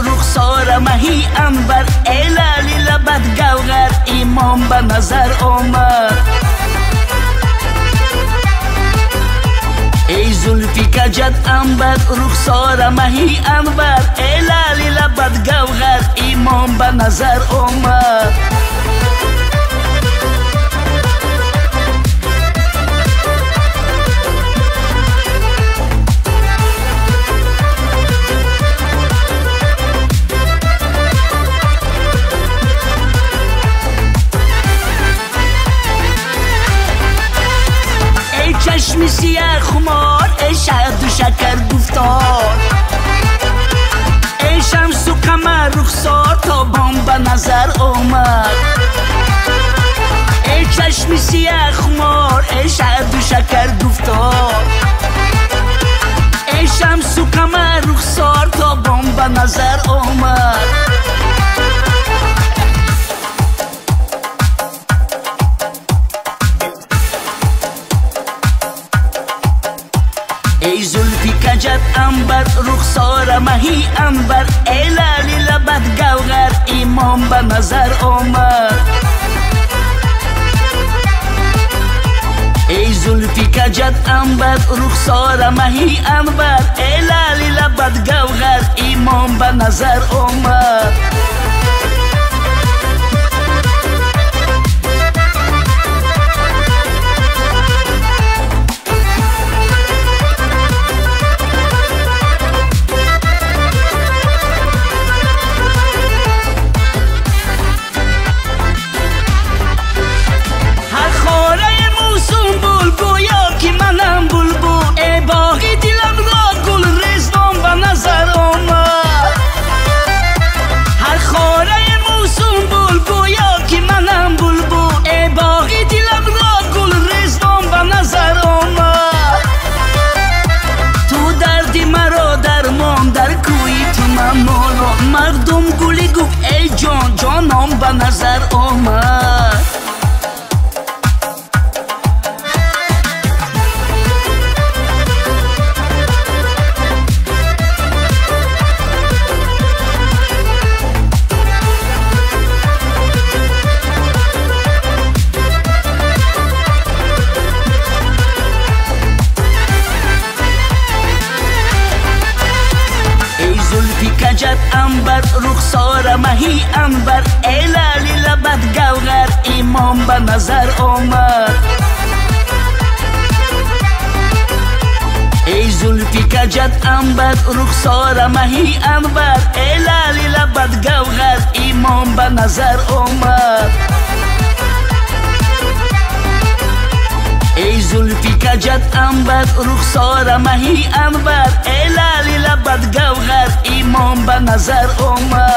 رخسار مهی انبر، ای لالی لبت گوهر ایمان به نظر آمد. ای زلفی کجت انبر رخسار مهی انبر، ای لالی لبت گوهر ایمان به نظر آمد. چشمی سیاه خمار، ای شهد و شکر گفتار، ای شمس و قمر رخسار تابان به نظر آمد. ای چشمی سیاه خمار، ای شهد و شکر گفتار، ای شمس و قمر رخسار تابان به نظر آمد. ای زلفی کجت انبر رخسار مهی انبر، ای لالی لبت گوهر ایمان به نظر آمد. ای زلفی کجت انبر رخسار مهی انبر، ای لالی لبت گوهر ایمان به نظر آمد. مردم گلی گفت ای جان جانم به نظر آمد. کجت انبر رخسار مهی انبر، ای لالی لبت گوهر ایمان به نظر آمد. ای زلفی کجت انبر رخسار مهی انبر، ای لالی لبت گوهر ایمان به نظر آمد. ای زلفی کجت انبر رخسار مهی انبر، ای لالی لبت گوهر ایمان به نظر آمد.